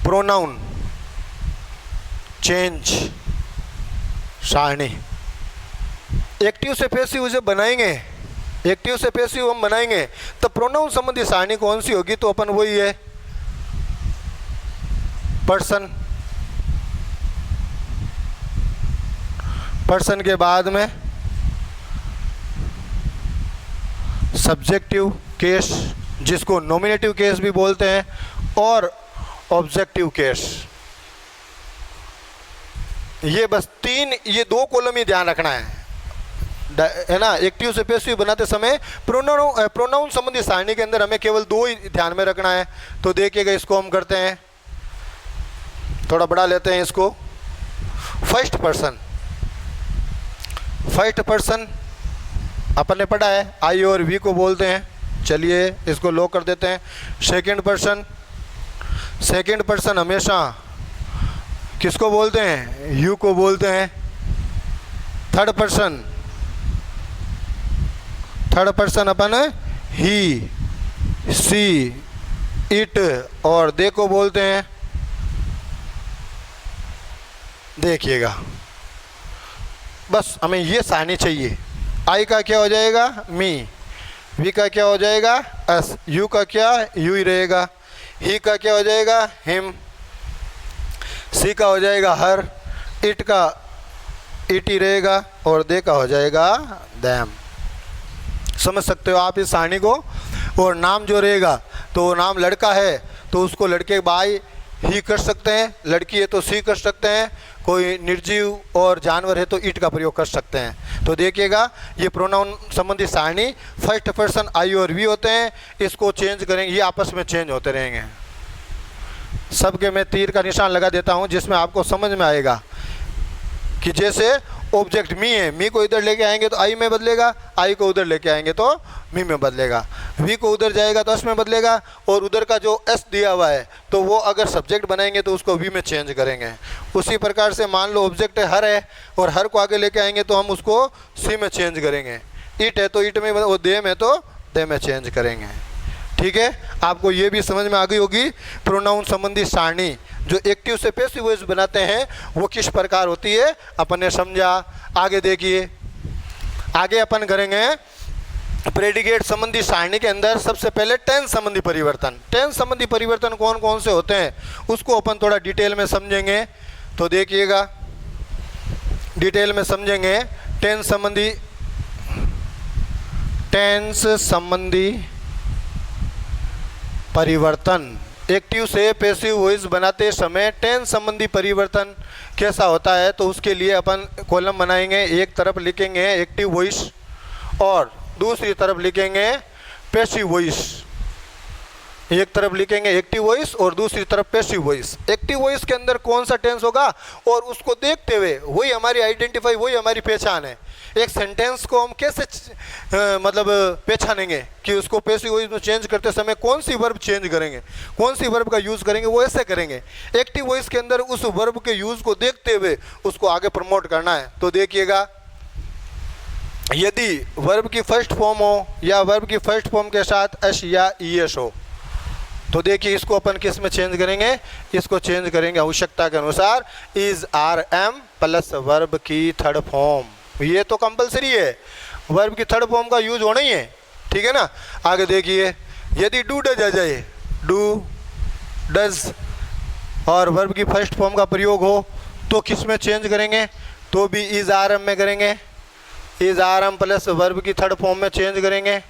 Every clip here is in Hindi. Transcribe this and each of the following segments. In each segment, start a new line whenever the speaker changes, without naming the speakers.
प्रोनाउन चेंज सारणी। एक्टिव से पैसिव जब बनाएंगे, एक्टिव से पैसिव हम बनाएंगे तो प्रोनाउन संबंधी सारणी कौन सी होगी? तो अपन वही है पर्सन, पर्सन के बाद में सब्जेक्टिव केस जिसको नॉमिनेटिव केस भी बोलते हैं और ऑब्जेक्टिव केस। ये बस तीन, ये दो कॉलम ही ध्यान रखना है ना। एक्टिव से पैसिव बनाते समय प्रोनाउन संबंधी सारणी के अंदर हमें केवल दो ही ध्यान में रखना है। तो देखिएगा, इसको हम करते हैं, थोड़ा बड़ा लेते हैं इसको। फर्स्ट पर्सन, फर्स्ट पर्सन अपन ने पढ़ा है, आई और वी को बोलते हैं। चलिए इसको लो कर देते हैं। सेकंड पर्सन, सेकंड पर्सन हमेशा किसको बोलते हैं? यू को बोलते हैं। थर्ड पर्सन, थर्ड पर्सन अपन ही, सी, इट और दे को बोलते हैं। देखिएगा, बस हमें ये सारणी चाहिए। आई का क्या हो जाएगा? मी। वी का क्या हो जाएगा? अस। यू का क्या? यू ही रहेगा। ही का क्या हो जाएगा? हिम। सी का हो जाएगा हर। इट का इट ही रहेगा और दे का हो जाएगा दैम। समझ सकते हो आप इस सारणी को। और नाम जो रहेगा, तो नाम लड़का है तो उसको लड़के बाय ही कर सकते हैं, लड़की है तो सी कर सकते हैं, कोई निर्जीव और जानवर है तो इट का प्रयोग कर सकते हैं। तो देखिएगा, ये प्रोनाउन संबंधी सारणी फर्स्ट पर्सन आई और वी होते हैं। इसको चेंज करेंगे, ये आपस में चेंज होते रहेंगे। सबके मैं तीर का निशान लगा देता हूँ जिसमें आपको समझ में आएगा कि जैसे ऑब्जेक्ट मी है, मी को इधर लेके आएंगे तो आई में बदलेगा, आई को उधर लेके आएंगे तो मी में बदलेगा, वी को उधर जाएगा तो एस में बदलेगा, और उधर का जो एस दिया हुआ है तो वो अगर सब्जेक्ट बनाएंगे तो उसको वी में चेंज करेंगे। उसी प्रकार से मान लो ऑब्जेक्ट हर है और हर को आगे लेके आएंगे तो हम उसको सी में चेंज करेंगे। इट है तो इट में, वो दे में तो दे में चेंज करेंगे। ठीक है, आपको ये भी समझ में आ गई होगी प्रोनाउन संबंधी सारणी जो एक्टिव से पैसिव वॉइस बनाते हैं वो किस प्रकार होती है, अपन ने समझा। आगे देखिए, आगे अपन करेंगे प्रेडिकेट संबंधी सारणी के अंदर सबसे पहले टेंस संबंधी परिवर्तन। टेंस संबंधी परिवर्तन कौन कौन से होते हैं उसको अपन थोड़ा डिटेल में समझेंगे। तो देखिएगा, डिटेल में समझेंगे टेंस संबंधी परिवर्तन। एक्टिव से पैसिव वॉइस बनाते समय टेंस संबंधी परिवर्तन कैसा होता है, तो उसके लिए अपन कॉलम बनाएंगे। एक तरफ लिखेंगे एक्टिव वॉइस और दूसरी तरफ लिखेंगे पैसिव वॉइस। एक तरफ लिखेंगे एक्टिव वॉइस और दूसरी तरफ पैसिव वॉइस। एक्टिव वॉइस के अंदर कौन सा टेंस होगा और उसको देखते हुए वही हमारी आइडेंटिफाई, वही हमारी पहचान है। एक सेंटेंस को हम कैसे मतलब पहचानेंगे कि उसको पैसिव वॉइस में चेंज करते समय कौन सी वर्ब चेंज करेंगे, कौन सी वर्ब का यूज़ करेंगे, वो ऐसे करेंगे। एक्टिव वॉइस के अंदर उस वर्ब के यूज़ को देखते हुए उसको आगे प्रमोट करना है। तो देखिएगा, यदि वर्ब की फर्स्ट फॉर्म हो या वर्ब की फर्स्ट फॉर्म के साथ एस या ई एस हो तो देखिए इसको अपन किस में चेंज करेंगे, इसको चेंज करेंगे आवश्यकता के अनुसार is are am plus verb की थर्ड फॉर्म। ये तो कंपलसरी है, वर्ब की थर्ड फॉर्म का यूज होना ही है। ठीक है ना। आगे देखिए, यदि डू डज आ जाए, डू डज और वर्ब की फर्स्ट फॉर्म का प्रयोग हो तो किस में चेंज करेंगे, तो भी इज आर एम में करेंगे। Is are am plus verb की थर्ड फॉर्म में चेंज करेंगे।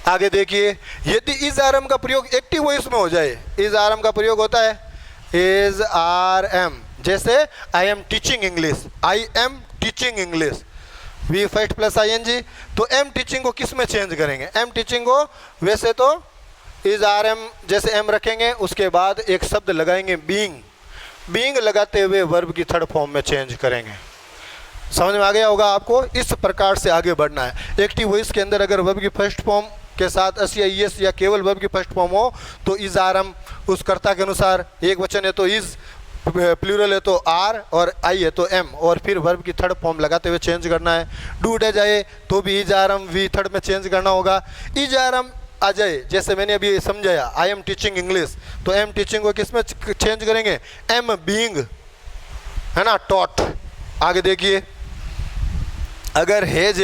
आगे देखिए, यदि इज आर एम का प्रयोग एक्टिव वॉइस में हो जाए, इज आर एम का प्रयोग होता है इज आर एम, जैसे I am teaching English, I am teaching English, V first plus I N G. तो एम टीचिंग को किस में चेंज करेंगे, एम टीचिंग को वैसे तो इज आर एम जैसे एम रखेंगे, उसके बाद एक शब्द लगाएंगे बीइंग, बीइंग लगाते हुए वर्ब की थर्ड फॉर्म में चेंज करेंगे। समझ में आ गया होगा आपको। इस प्रकार से आगे बढ़ना है। एक्टिव वॉइस के अंदर अगर वर्ब की फर्स्ट फॉर्म के साथ एस या एस या केवल वर्ब की फर्स्ट फॉर्म हो तो इज आर एम उस कर्ता के अनुसार, एक वचन है तो इज, प्लूरल है तो आर और आई है तो एम, और फिर वर्ब की थर्ड फॉर्म लगाते हुए चेंज करना है। डू डज आए तो भी is are am V third में चेंज करना होगा। इज आर एम आ जाए, जैसे मैंने अभी समझाया आई एम टीचिंग इंग्लिश, तो एम टीचिंग को किस में चेंज करेंगे, एम बीइंग, है ना, टॉट। आगे देखिए, अगर हैज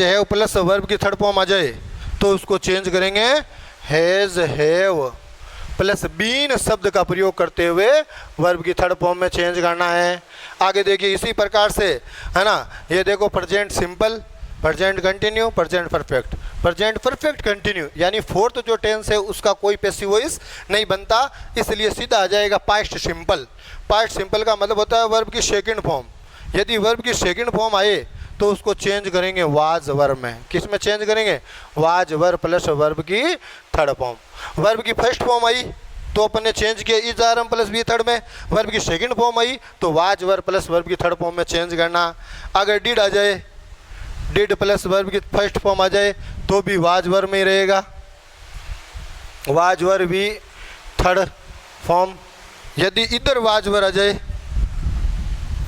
हैव प्लस वर्ब की थर्ड फॉर्म आ जाए तो उसको चेंज करेंगे हैज हैव प्लस बीन शब्द का प्रयोग करते हुए वर्ब की थर्ड फॉर्म में चेंज करना है। आगे देखिए इसी प्रकार से, है ना, ये देखो present simple, present continue, present perfect, present perfect continue, यानी फोर्थ जो टेंस है उसका कोई पैसिव वॉइस नहीं बनता, इसलिए सीधा आ जाएगा पास्ट सिंपल। पास्ट सिंपल का मतलब होता है वर्ब की सेकंड फॉर्म। यदि वर्ब की सेकंड फॉर्म आए तो उसको चेंज करेंगे वाज वर्ब में। किस में चेंज करेंगे, वाज वर्ब प्लस वर्ब की थर्ड फॉर्म। वर्ब की फर्स्ट फॉर्म आई तो अपन ने चेंज किया is are am plus V third में। वर्ब की सेकंड फॉर्म आई तो वाज वर्ब प्लस वर्ब की थर्ड फॉर्म में चेंज करना। अगर डिड आ जाए, डिड प्लस वर्ब की फर्स्ट फॉर्म आ जाए तो भी वाज वर्ब में ही रहेगा, वाज वर्ब भी थर्ड फॉर्म। यदि इधर वाज वर्ब आ जाए,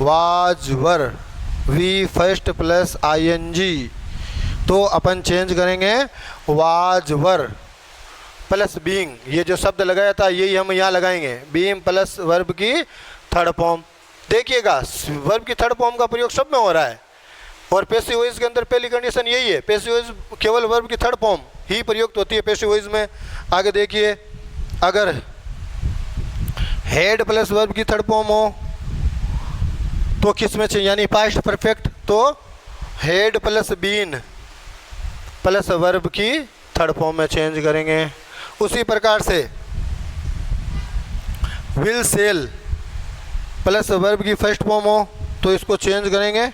was verb V first plus ING, तो अपन चेंज करेंगे वाज वर्ब प्लस बीइंग। ये जो शब्द लगाया था यही हम यहाँ लगाएंगे, बीइंग प्लस वर्ब की थर्ड फॉर्म। देखिएगा वर्ब की थर्ड फॉर्म का प्रयोग सब में हो रहा है, और पैसिव वॉइस के अंदर पहली कंडीशन यही है, पैसिव वॉइस केवल वर्ब की थर्ड फॉर्म ही प्रयुक्त होती है पैसिव वॉइस में। आगे देखिए, अगर हेड प्लस वर्ब की थर्ड फॉर्म हो तो किस में चाहिए, यानी पास्ट परफेक्ट, तो had plus been plus verb की थर्ड फॉर्म में चेंज करेंगे। उसी प्रकार से विल सेल प्लस वर्ब की फर्स्ट फॉर्म हो तो इसको चेंज करेंगे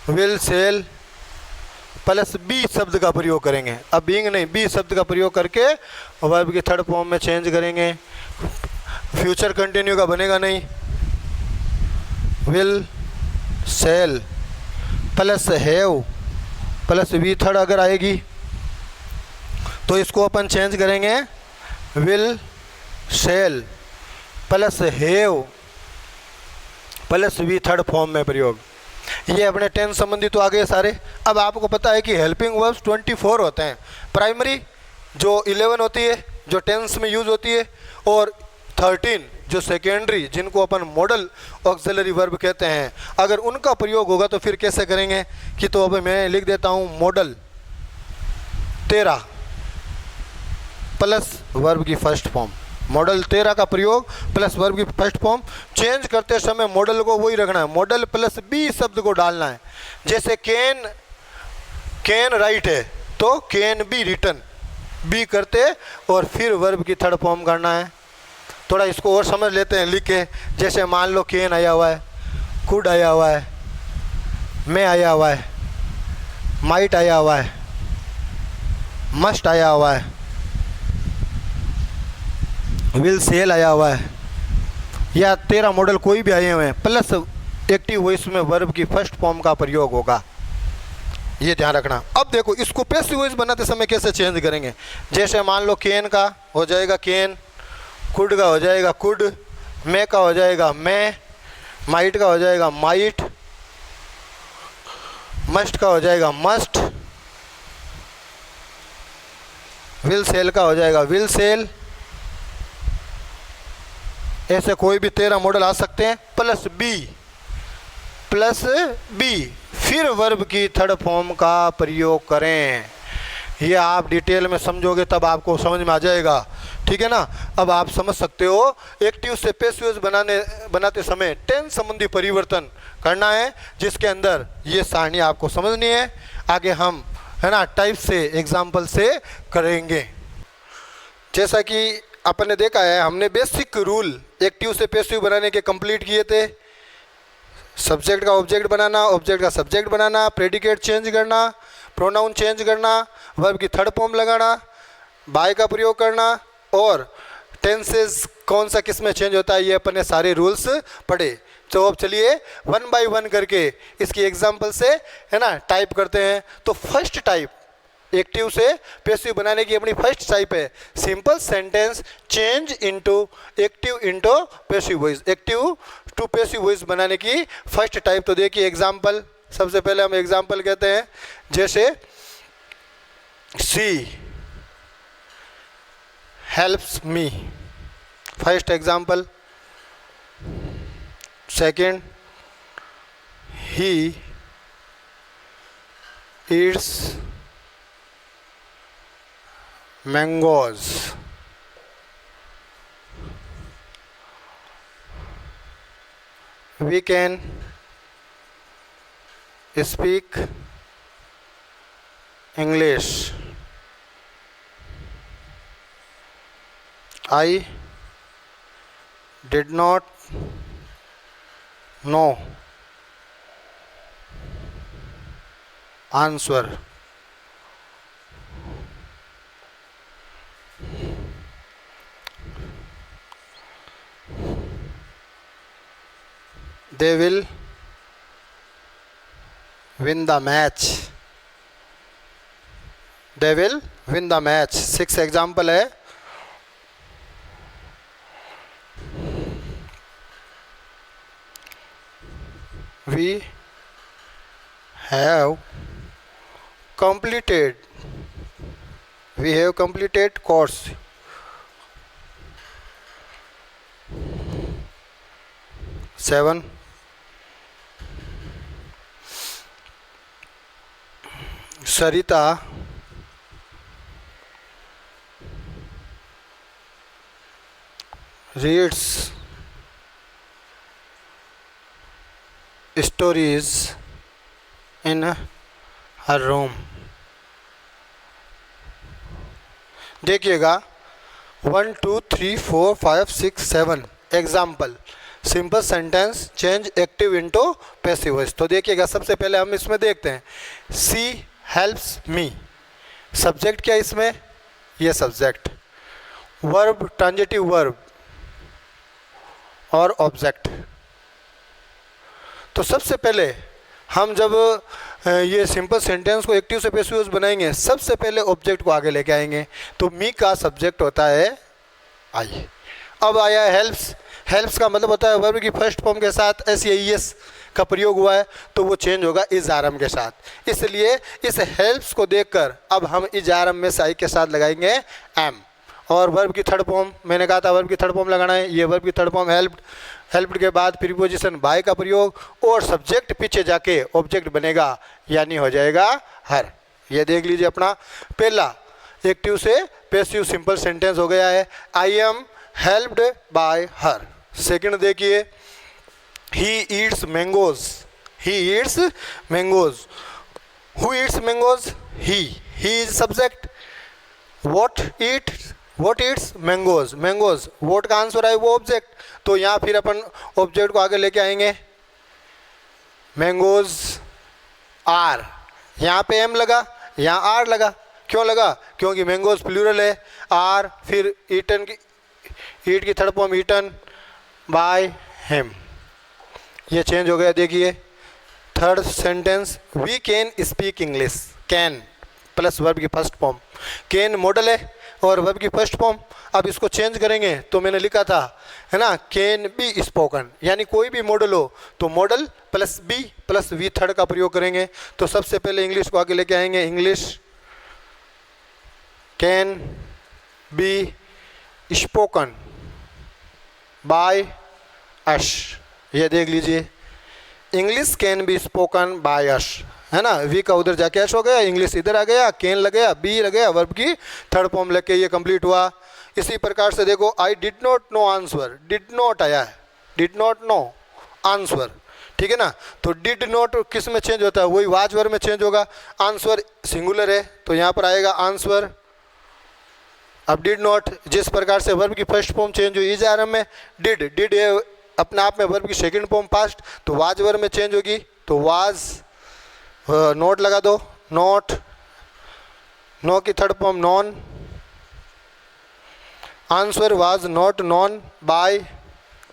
विल सेल प्लस बी शब्द का प्रयोग करेंगे। अब बीइंग नहीं, बी शब्द का प्रयोग करके वर्ब की थर्ड फॉर्म में चेंज करेंगे। फ्यूचर कंटिन्यू का बनेगा नहीं, will shall plus have plus V third अगर आएगी तो इसको अपन चेंज करेंगे will shall plus have plus V third form में प्रयोग। ये अपने टेंस संबंधी तो आगे सारे। अब आपको पता है कि हेल्पिंग वर्ब्स 24 होते हैं। प्राइमरी जो 11 होती है जो टेंस में यूज होती है, और 13 जो सेकेंडरी जिनको अपन मॉडल ऑक्सिलरी वर्ब कहते हैं। अगर उनका प्रयोग होगा तो फिर कैसे करेंगे कि, तो अब मैं लिख देता हूँ मॉडल 13 प्लस वर्ब की फर्स्ट फॉर्म। मॉडल 13 का प्रयोग प्लस वर्ब की फर्स्ट फॉर्म। चेंज करते समय मॉडल को वही रखना है, मॉडल प्लस बी शब्द को डालना है। जैसे कैन राइट है तो कैन बी रिटन, बी करते और फिर वर्ब की थर्ड फॉर्म करना है। थोड़ा इसको और समझ लेते हैं लिख के। जैसे मान लो कैन आया हुआ है, कुड आया हुआ है, मे आया हुआ है, माइट आया हुआ है, मस्ट आया हुआ है, विल सेल आया हुआ है, या 13 मॉडल कोई भी आए हुए हैं, प्लस एक्टिव वॉइस में वर्ब की फर्स्ट फॉर्म का प्रयोग होगा, ये ध्यान रखना। अब देखो इसको पैसिव वॉइस बनाते समय कैसे चेंज करेंगे। जैसे मान लो कैन का हो जाएगा कैन, कुड का हो जाएगा कुड, मे का हो जाएगा मे, माइट का हो जाएगा माइट, मस्ट का हो जाएगा मस्ट, विल सेल का हो जाएगा विल सेल। ऐसे कोई भी 13 मॉडल आ सकते हैं। प्लस बी फिर वर्ब की थर्ड फॉर्म का प्रयोग करें। ये आप डिटेल में समझोगे तब आपको समझ में आ जाएगा, ठीक है ना। अब आप समझ सकते हो एक्टिव से पैसिव बनाते समय टेंस संबंधी परिवर्तन करना है, जिसके अंदर ये सारणी आपको समझनी है। आगे हम, है ना, टाइप से एग्जाम्पल से करेंगे। जैसा कि अपन ने देखा है, हमने बेसिक रूल एक्टिव से पैसिव बनाने के कंप्लीट किए थे। सब्जेक्ट का ऑब्जेक्ट बनाना, ऑब्जेक्ट का सब्जेक्ट बनाना, प्रेडिकेट चेंज करना, प्रोनाउन चेंज करना, वर्ब की थर्ड फॉर्म लगाना, बाय का प्रयोग करना, और टेंसेस कौन सा किस में चेंज होता है, ये अपन ने सारे रूल्स पढ़े। तो अब चलिए 1 बाय 1 करके इसकी एग्जांपल से, है ना, टाइप करते हैं। तो फर्स्ट टाइप एक्टिव से पैसिव बनाने की अपनी फर्स्ट टाइप है simple sentence change into active into passive voice. Active to passive voice बनाने की फर्स्ट टाइप। तो देखिए एग्जांपल, सबसे पहले हम एग्जांपल कहते हैं। जैसे she helps me. First example. Second, he eats mangoes. We can speak English. I did not know. Answer. They will win the match. They will win the match. 6 example है. We have completed course. Seven. Sarita reads stories in her room. देखिएगा 1 2 3 4 5 6 7 example. Simple sentence change active into passive voice. तो देखिएगा सबसे पहले हम इसमें देखते हैं. सी हेल्प्स मी. सब्जेक्ट क्या इसमें? ये सब्जेक्ट. वर्ब ट्रांजिटिव वर्ब और ऑब्जेक्ट. तो सबसे पहले हम जब ये सिंपल सेंटेंस को एक्टिव से पैसिव वॉइस बनाएंगे, सबसे पहले ऑब्जेक्ट को आगे लेके आएंगे. तो मी का सब्जेक्ट होता है आई. अब आया हेल्प्स. हेल्प्स का मतलब होता है वर्ब की फर्स्ट फॉर्म के साथ एस या ई एस का प्रयोग हुआ है, तो वो चेंज होगा इज आरम के साथ. इसलिए इस हेल्प्स को देखकर अब हम इज आरम में आई के साथ लगाएंगे एम. और वर्ब की थर्ड फॉर्म, मैंने कहा था वर्ब की थर्ड फॉर्म लगाना है. ये वर्ब की थर्ड फॉर्म हेल्प्ड. हेल्प्ड के बाद प्रीपोजिशन बाय का प्रयोग और सब्जेक्ट पीछे जाके ऑब्जेक्ट बनेगा, यानी हो जाएगा हर. ये देख लीजिए अपना पहला एक्टिव से पैसिव सिंपल सेंटेंस हो गया है. I am helped by her. Second देखिए, he eats mangoes. He eats mangoes. Who eats mangoes? He is subject. What eats mangoes. Mangoes what का आंसर है वो ऑब्जेक्ट. तो यहाँ फिर अपन ऑब्जेक्ट को आगे लेके आएंगे. Mangoes are. यहाँ पे एम लगा, यहाँ आर लगा. क्यों लगा? क्योंकि मैंगोज प्लूरल है. आर फिर ईटन की, ईट की third form eaten by him. ये चेंज हो गया. देखिए third sentence, we can speak English. Can plus verb की फर्स्ट फॉर्म. कैन मॉडल है और वर्ब की फर्स्ट फॉर्म. अब इसको चेंज करेंगे तो मैंने लिखा था है ना, कैन बी स्पोकन. यानी कोई भी मॉडल हो तो modal plus be plus V third का प्रयोग करेंगे. तो सबसे पहले इंग्लिश को आगे लेके आएंगे. English can be spoken by अश. ये देख लीजिए, English can be spoken by अश, है ना. वी का उधर जाके अश हो गया, इंग्लिश इधर आ गया, कैन लग गया, बी लग गया, वर्ब की थर्ड फॉर्म लेके ये कंप्लीट हुआ. इसी प्रकार से देखो, I did not know answer. Did not आया है, डिड नॉट नो आंसर. ठीक है ना. तो डिड नॉट किस में चेंज होता है? वही वाज वर्ब में चेंज होगा. आंसर सिंगुलर है तो यहाँ पर आएगा आंसर. अब डिड नॉट जिस प्रकार से वर्ब की फर्स्ट फॉर्म चेंज हुई इज आरम में, डिड है अपने आप में वर्ब की सेकंड फॉर्म पास्ट, तो वाज वर्ब में चेंज होगी. तो वाज नोट लगा दो. नॉट, नो की third form non. Answer was not known by,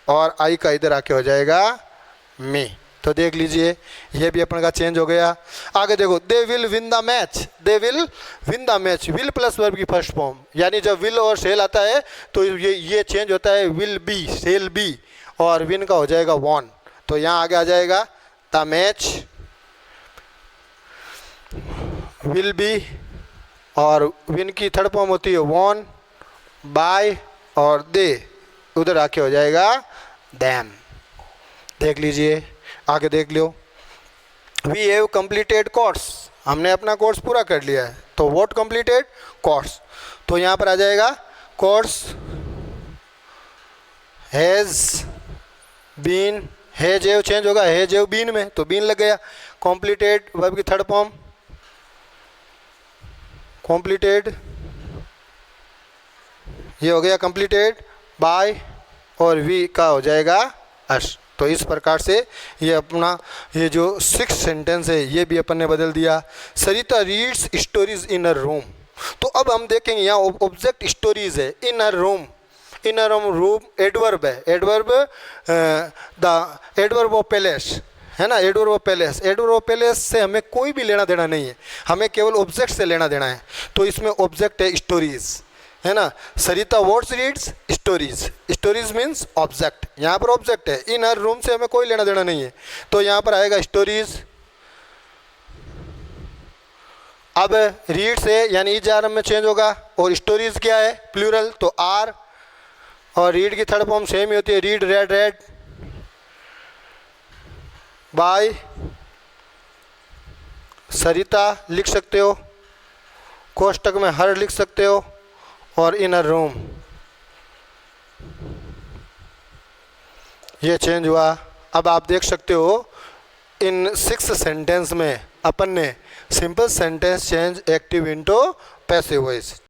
और आई का इधर आके हो जाएगा मी. तो देख लीजिए ये भी अपन का चेंज हो गया. आगे देखो, they will win the match. They will win the match. Will plus verb की फर्स्ट फॉर्म, यानी जब विल और सेल आता है तो ये चेंज होता है विल बी, सेल बी, और विन का हो जाएगा वॉन. तो यहाँ आगे आ जाएगा द मैच विल बी और विन की थर्ड फॉर्म होती है वॉन, बाय और दे, उधर आके हो जाएगा दैम। देख लीजिए, आगे देख लो। वी हैव कंप्लीटेड कोर्स, हमने अपना कोर्स पूरा कर लिया है, तो व्हाट कंप्लीटेड, कोर्स। तो यहाँ पर आ जाएगा course has been, has have change होगा, हैज हैव बीन में, तो बीन लग गया। कंप्लीटेड वर्ब की थर्ड फॉर्म कंप्लीटेड, ये हो गया कंप्लीटेड बाय, और वी का हो जाएगा अस। तो इस प्रकार से ये अपना ये जो 6 सेंटेंस है ये भी अपन ने बदल दिया। Sarita reads stories in her room, तो अब हम देखेंगे यहाँ ऑब्जेक्ट स्टोरीज है, in her room, in her room adverb है, adverb the adverb of place है ना, adverb of place. Adverb of place से हमें कोई भी लेना देना नहीं है, हमें केवल ऑब्जेक्ट से लेना देना है। तो इसमें ऑब्जेक्ट है स्टोरीज, है ना। Sarita what's reads stories, stories means object, यहाँ पर ऑब्जेक्ट है। इन हर रूम से हमें कोई लेना देना नहीं है, तो यहाँ पर आएगा स्टोरीज। अब रीड से यानी इजार में चेंज होगा, और स्टोरीज क्या है प्लूरल, तो आर, और रीड की थर्ड फॉर्म सेम ही होती है, रीड रेड रेड, बाय सरिता लिख सकते हो, कोष्टक में हर लिख सकते हो, और इन अ रूम ये चेंज हुआ। अब आप देख सकते हो इन 6 सेंटेंस में अपन ने simple sentence change active into passive voice.